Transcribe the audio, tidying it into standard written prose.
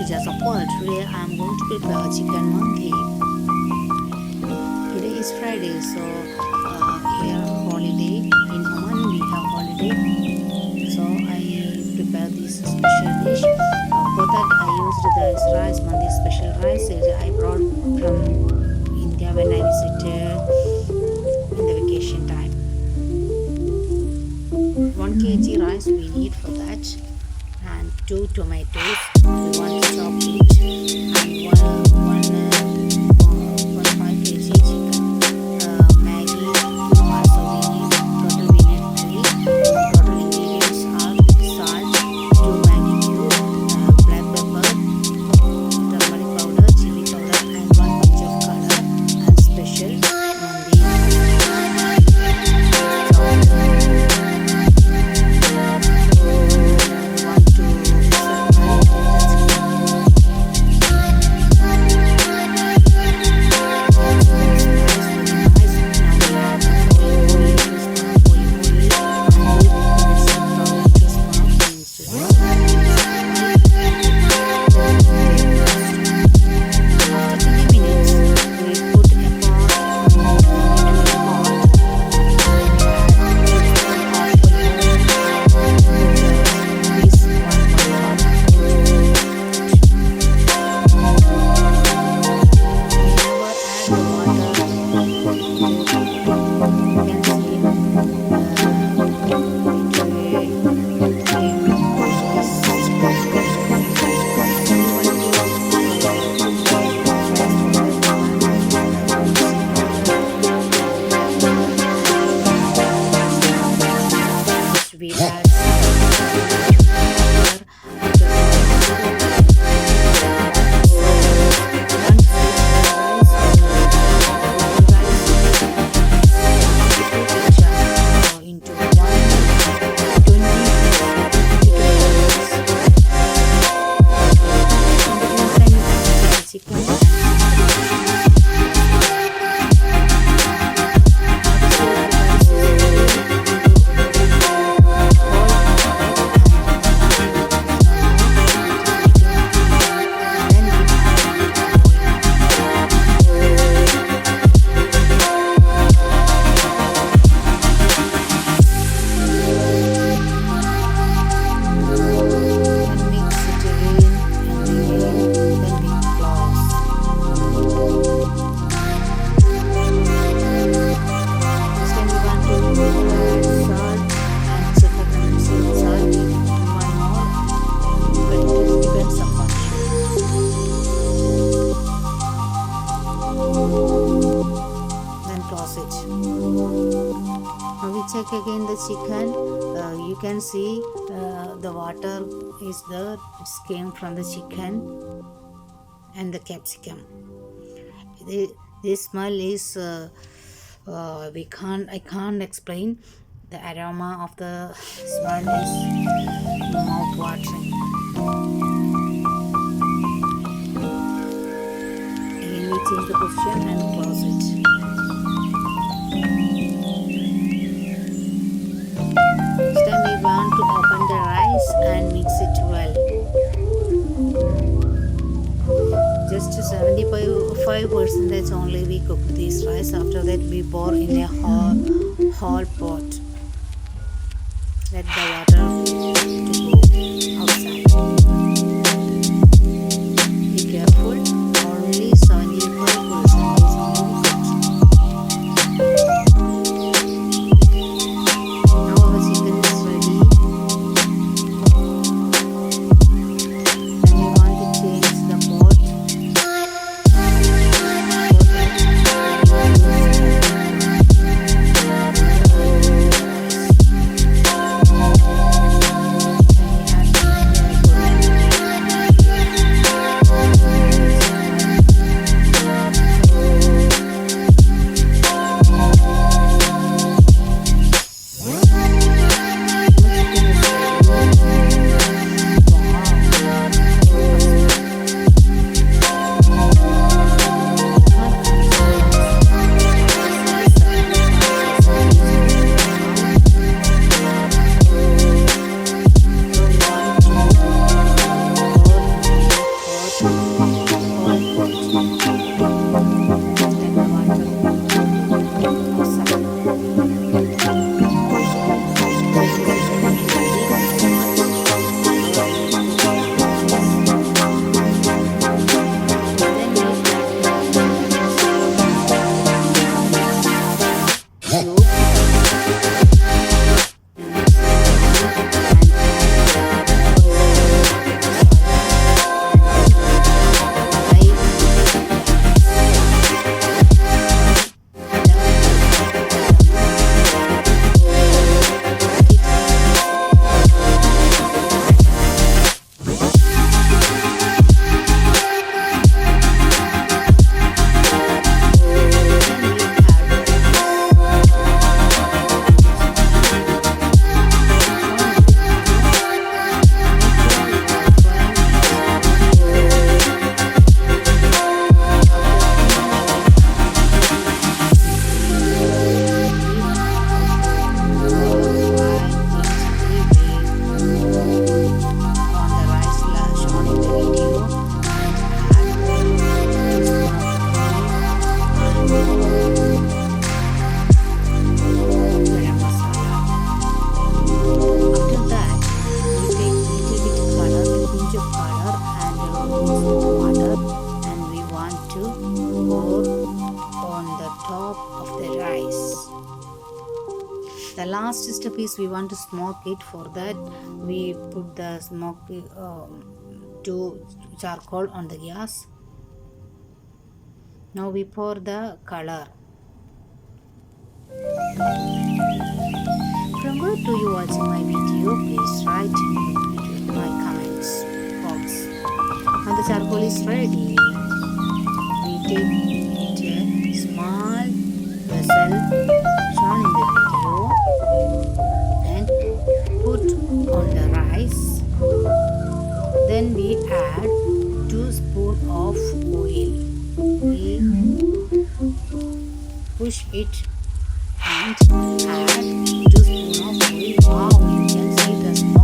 Just of all, today I am going to prepare chicken Mandi. Today is Friday, so here holiday in Oman we have holiday. So I prepare this special dish. For that I used this rice, Mandi special rice. I brought from India when I visited in the vacation time. 1 kg rice we need for that, and 2 tomatoes, 1 chop each, and 1.5 kg chicken. Maggi, 2 also we need. Total we need 3. Total ingredients are salt, 2 Maggi cube, black pepper, turmeric powder, chili powder, and 1 pinch of color, and special Mandi. We add into 120 chicken. Now we check again the chicken. You can see the water is there. It came from the chicken and the capsicum. This smell is I can't explain. The aroma of the smell is mouth watering. Again we change the position and close it. Next time we want to open the rice and mix it well. Just 75% only we cook this rice. After that we pour in a whole pot. Let the water to go outside. Be careful. Only 75% is only cooked. Now our chicken is ready. Then we want to change the pot. last step is we want to smoke it. For that we put the smoke to charcoal on the gas. Now we pour the color. From where do you watching my video? Please write in my comments box. Now the charcoal is ready. We take a small vessel shown in the video and put on the rice. Then we add 2 spoons of oil. We push it and add 2 spoons of oil. Wow, you can see the smoke